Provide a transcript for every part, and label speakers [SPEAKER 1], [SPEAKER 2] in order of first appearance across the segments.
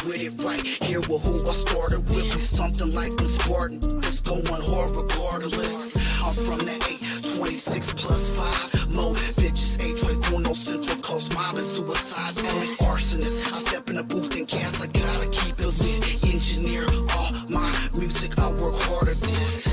[SPEAKER 1] with it right here with who I started with. Me something like I'm Spartan. It's going hard regardless. I'm from that 826 plus 5. Mo bitches, Uno Central Coast, mobbing suicide. Famous arsonist. I step in the booth and cast. I gotta keep it lit. Engineer all my music. I work harder than this.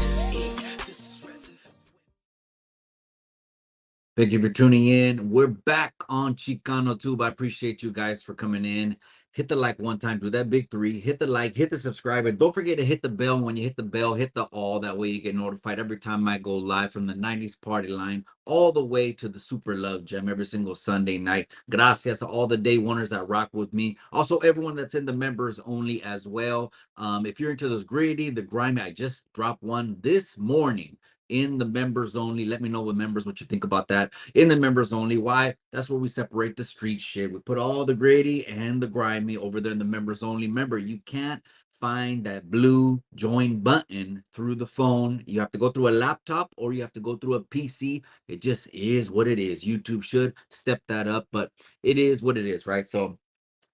[SPEAKER 2] Thank you for tuning in. We're back on Chicano Tube. I appreciate you guys for coming in. Hit the like one time, do that big three. Hit the like, hit the subscribe, and don't forget to hit the bell. When you hit the bell, hit the all. That way you get notified every time I go live from the 90s party line all the way to the Super Love Jam every single Sunday night. Gracias to all the day oneers that rock with me. Also, everyone that's in the members only as well. If you're into those gritty, the grimy, I just dropped one this morning in the members only. Let me know with members what you think about that. In the members only. Why? That's where we separate the street shit. We put all the gritty and the grimy over there in the members only. Remember, you can't find that blue join button through the phone. You have to go through a laptop or you have to go through a PC. It just is what it is. YouTube should step that up, but it is what it is, right? So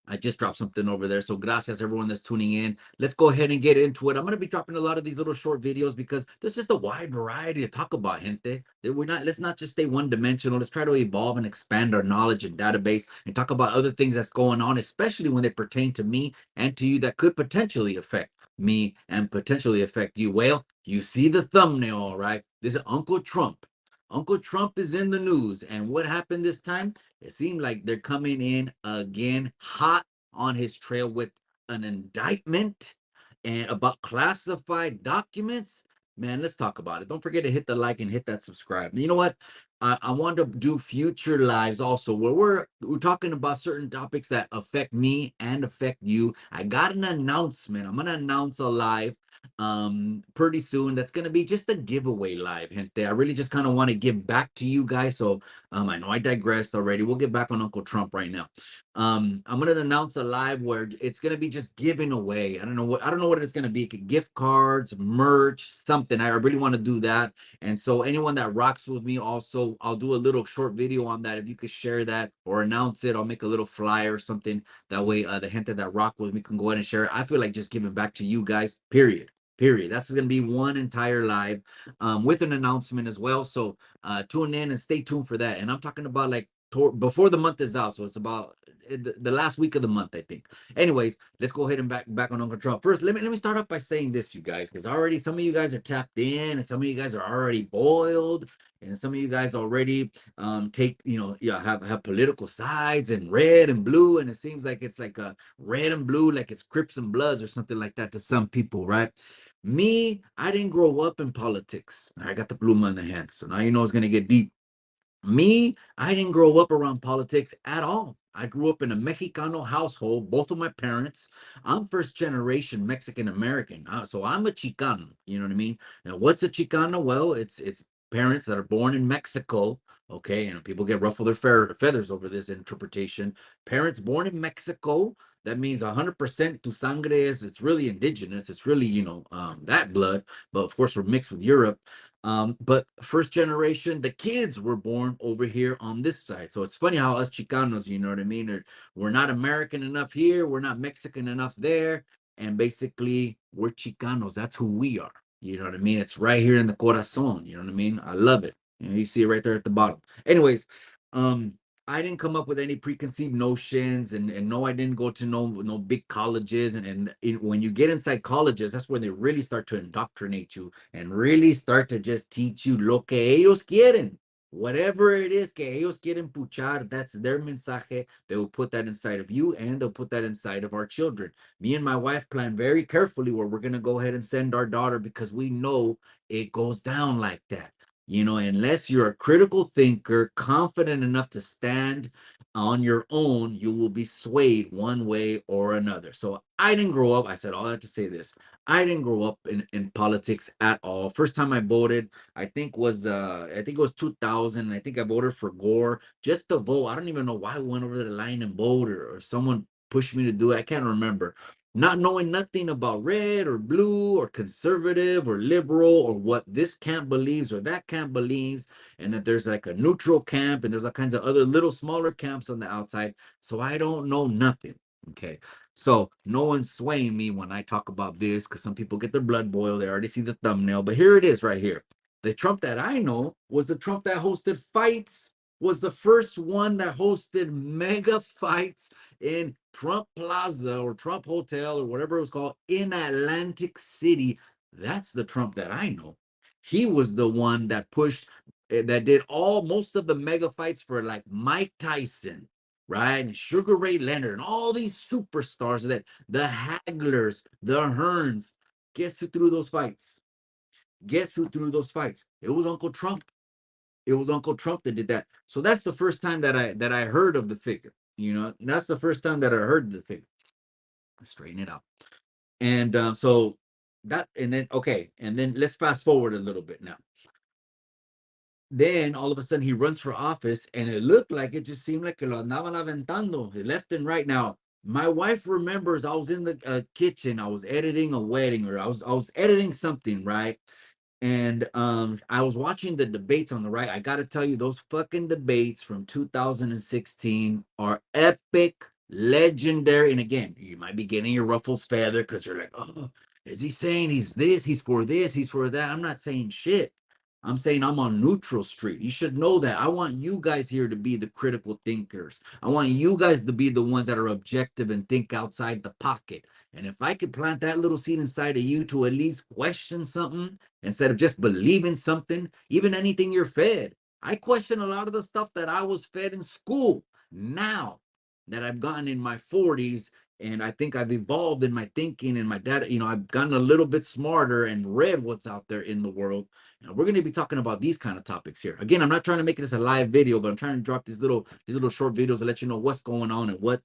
[SPEAKER 2] I just dropped something over there. So gracias everyone that's tuning in. Let's go ahead and get into it. I'm going to be dropping a lot of these little short videos because there's just a wide variety to talk about, gente. Let's not just stay one dimensional. Let's try to evolve and expand our knowledge and database and talk about other things that's going on, especially when they pertain to me and to you that could potentially affect me and potentially affect you. Well, you see the thumbnail, right? This is Uncle Trump. Uncle Trump is in the news. And what happened this time? It seemed like they're coming in again hot on his trail with an indictment and about classified documents. Man, let's talk about it. Don't forget to hit the like and hit that subscribe. You know what? I want to do future lives also where we're talking about certain topics that affect me and affect you. I got an announcement. I'm gonna announce a live pretty soon. That's gonna be just a giveaway live, gente. I really just kind of want to give back to you guys. So I know I digressed already. We'll get back on Uncle Trump right now. I'm gonna announce a live where it's gonna be just giving away. I don't know what it's gonna be. Gift cards, merch, something. I really want to do that. And so anyone that rocks with me, also, I'll do a little short video on that. If you could share that or announce it, I'll make a little flyer or something. That way, the gente that rock with me can go ahead and share it. I feel like just giving back to you guys. Period. That's going to be one entire live with an announcement as well. So tune in and stay tuned for that. And I'm talking about like before the month is out. So it's about the last week of the month, I think. Anyways, let's go ahead and back on Uncle Trump. First, let me start off by saying this, you guys, because already some of you guys are tapped in and some of you guys are already boiled. And some of you guys already take, have political sides and red and blue. And it seems like it's like a red and blue, like it's Crips and Bloods or something like that to some people, right? Me, I didn't grow up in politics. I got the pluma in the hand. So now you know it's going to get deep. Me, I didn't grow up around politics at all. I grew up in a Mexicano household, both of my parents. I'm first generation Mexican American. So I'm a Chicano, you know what I mean? Now, what's a Chicano? Well, it's parents that are born in Mexico, okay? And people get ruffled their feathers over this interpretation. Parents born in Mexico, that means 100% tu sangre it's really indigenous. It's really, that blood. But of course, we're mixed with Europe. But first generation, the kids were born over here on this side. So it's funny how us Chicanos, you know what I mean? We're not American enough here, we're not Mexican enough there, and basically we're Chicanos. That's who we are. You know what I mean? It's right here in the corazon. You know what I mean? I love it. You see it right there at the bottom. Anyways, I didn't come up with any preconceived notions, and no, I didn't go to no big colleges, and when you get inside colleges, that's when they really start to indoctrinate you and really start to just teach you lo que ellos quieren, whatever it is que ellos quieren puchar. That's their mensaje. They will put that inside of you, and they'll put that inside of our children. Me and my wife plan very carefully where we're gonna go ahead and send our daughter because we know it goes down like that. Unless you're a critical thinker, confident enough to stand on your own, you will be swayed one way or another. So I didn't grow up. I said all that to say this. I didn't grow up in politics at all. First time I voted, I think it was 2000. I think I voted for Gore just to vote. I don't even know why I went over the line and voted, or someone pushed me to do it. I can't remember, not knowing nothing about red or blue or conservative or liberal or what this camp believes or that camp believes, and that there's like a neutral camp and there's all kinds of other little smaller camps on the outside. So I don't know nothing. Okay. So no one's swaying me when I talk about this because some people get their blood boiled. They already see the thumbnail. But here it is right here. The Trump that I know was the Trump that hosted fights, was the first one that hosted mega fights in Trump Plaza or Trump Hotel or whatever it was called in Atlantic City. That's the Trump that I know. He was the one that pushed, that did most of the mega fights for like Mike Tyson, right? And Sugar Ray Leonard and all these superstars, that the Haglers, the Hearns. Guess who threw those fights? Guess who threw those fights? It was Uncle Trump. It was Uncle Trump that did that. So that's the first time that I heard of the figure. That's the first time that I heard the figure. Straighten it out. And so that, and then okay, and then let's fast forward a little bit now. Then all of a sudden he runs for office, and it looked like, it just seemed like que lo andaban aventando left and right. Now, my wife remembers I was in the kitchen, I was editing a wedding, or I was editing something, right? And I was watching the debates on the right. I got to tell you, those fucking debates from 2016 are epic, legendary. And again, you might be getting your ruffles feathered because you're like, oh, is he saying he's for this, he's for that? I'm not saying shit. I'm saying I'm on neutral street. You should know that. I want you guys here to be the critical thinkers. I want you guys to be the ones that are objective and think outside the pocket. And if I could plant that little seed inside of you to at least question something instead of just believing something, even anything you're fed. I question a lot of the stuff that I was fed in school. Now that I've gotten in my 40s, and I think I've evolved in my thinking and my data, I've gotten a little bit smarter and read what's out there in the world. We're going to be talking about these kind of topics here. Again, I'm not trying to make this a live video, but I'm trying to drop these little short videos to let you know what's going on and what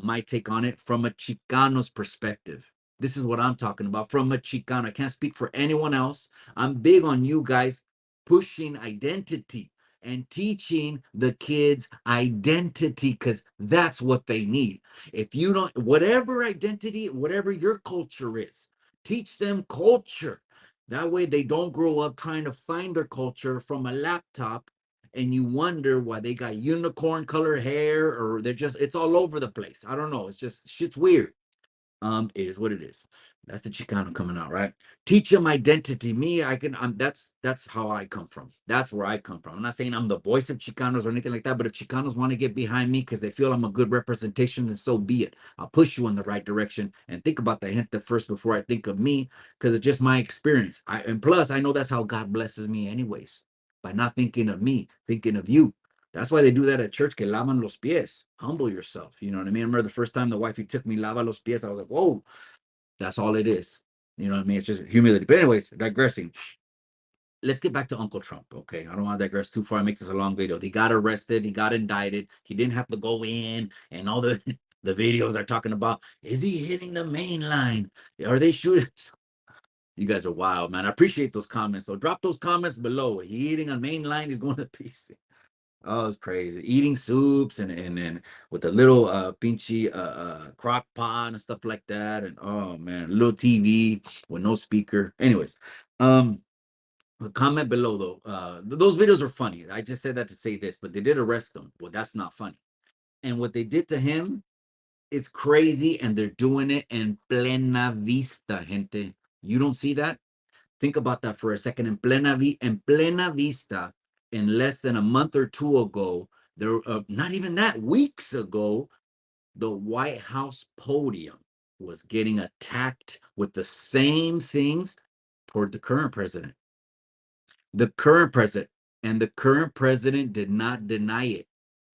[SPEAKER 2] my take on it from a Chicano's perspective. This is what I'm talking about from a Chicano. I can't speak for anyone else. I'm big on you guys pushing identity and teaching the kids identity, because that's what they need. If you don't, whatever identity, whatever your culture is, teach them culture. That way they don't grow up trying to find their culture from a laptop, and you wonder why they got unicorn color hair, or it's all over the place. I don't know. It's just shit's weird. It is what it is. That's the Chicano coming out, right? Teach them identity. Me, that's how I come from. That's where I come from. I'm not saying I'm the voice of Chicanos or anything like that, but if Chicanos want to get behind me because they feel I'm a good representation, then so be it. I'll push you in the right direction, and think about the hint first before I think of me, because it's just my experience. And plus, I know that's how God blesses me anyways, by not thinking of me, thinking of you. That's why they do that at church, que lavan los pies. Humble yourself. You know what I mean? I remember the first time the wifey took me lava los pies, I was like, whoa, that's all it is. You know what I mean? It's just humility. But anyways, digressing. Let's get back to Uncle Trump, okay? I don't want to digress too far and make this a long video. He got arrested. He got indicted. He didn't have to go in, and all the the videos are talking about, is he hitting the main line? Are they shooting? You guys are wild, man. I appreciate those comments. So drop those comments below. He hitting a main line? He's going to PC. Oh, it's crazy. Eating soups and with a little pinchy crock pot and stuff like that. And oh man, little TV with no speaker. Anyways, comment below though. Those videos are funny. I just said that to say this, but they did arrest him. Well, that's not funny. And what they did to him is crazy, and they're doing it in plena vista, gente. You don't see that? Think about that for a second. En plena vista, in less than a month or two ago, there, not even that, weeks ago, the White House podium was getting attacked with the same things toward the current president. The current president, and the current president did not deny it.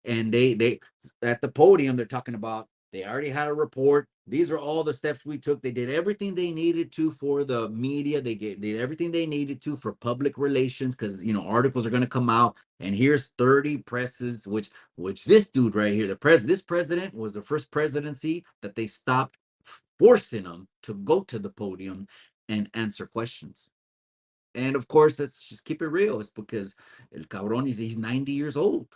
[SPEAKER 2] And they at the podium, they're talking about, they already had a report. These are all the steps we took. They did everything they needed to for the media. They did everything they needed to for public relations, because articles are going to come out. And here's 30 presses, which this dude right here, this president was the first presidency that they stopped forcing them to go to the podium and answer questions. And of course, let's just keep it real. It's because El Cabron, he's 90 years old.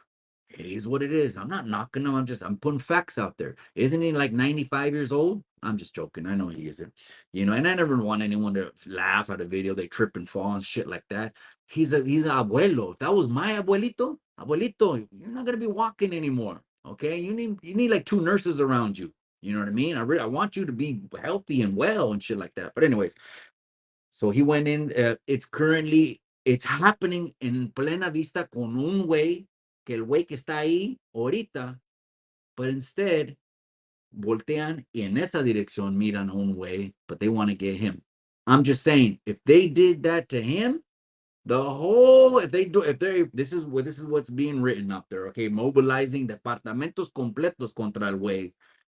[SPEAKER 2] It is what it is. I'm not knocking him. I'm putting facts out there. Isn't he like 95 years old? I'm just joking. I know he isn't. And I never want anyone to laugh at a video. They trip and fall and shit like that. He's an abuelo. If that was my abuelito, you're not gonna be walking anymore. Okay? You need like two nurses around you. You know what I mean? I want you to be healthy and well and shit like that. But anyways, so he went in. It's happening en plena vista con un güey, que el güey que está ahí ahorita, but instead voltean y en esa dirección miran a un güey, but they want to get him. I'm just saying, if they did that to him, this is what's being written up there, okay? Mobilizing departamentos completos contra el güey,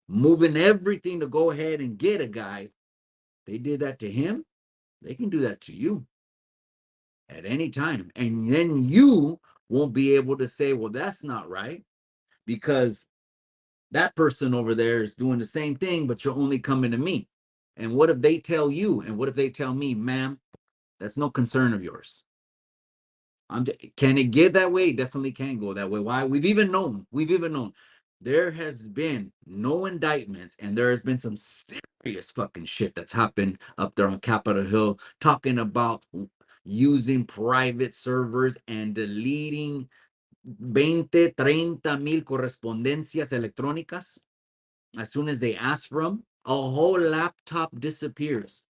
[SPEAKER 2] moving everything to go ahead and get a guy. They did that to him, they can do that to you at any time. And then you won't be able to say, well, that's not right, because that person over there is doing the same thing, but you're only coming to me. And what if they tell you, and what if they tell me, ma'am, that's no concern of yours? Can it get that way? It definitely can go that way. Why? We've even known there has been no indictments, and there has been some serious fucking shit that's happened up there on Capitol Hill, talking about using private servers and deleting 20-30 mil correspondencias electrónicas. As soon as they ask for them, a whole laptop disappears.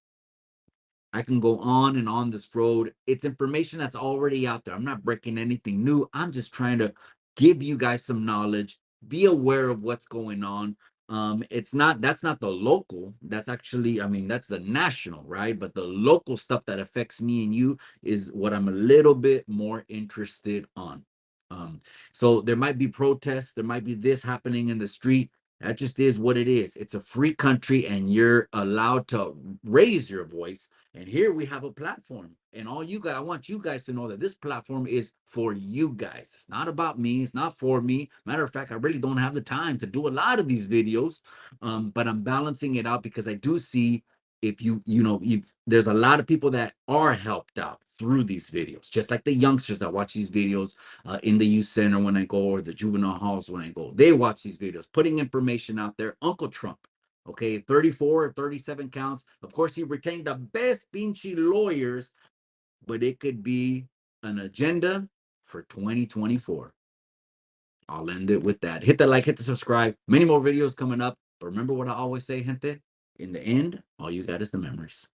[SPEAKER 2] I can go on and on this road. It's information that's already out there. I'm not breaking anything new. I'm just trying to give you guys some knowledge, be aware of what's going on. That's not the local. That's actually, I mean, that's the national, right? But the local stuff that affects me and you is what I'm a little bit more interested on. Um, so there might be protests, there might be this happening in the street. That just is what it is. It's a free country, and you're allowed to raise your voice. And here we have a platform. And all you guys, I want you guys to know that this platform is for you guys. It's not about me. It's not for me. Matter of fact, I really don't have the time to do a lot of these videos. But I'm balancing it out because I do see, if there's a lot of people that are helped out through these videos, just like the youngsters that watch these videos in the youth center when I go, or the juvenile halls when I go. They watch these videos, putting information out there. Uncle Trump, okay, 34 or 37 counts. Of course, he retained the best pinchy lawyers, but it could be an agenda for 2024. I'll end it with that. Hit the like, hit the subscribe. Many more videos coming up. But remember what I always say, gente. In the end, all you got is the memories.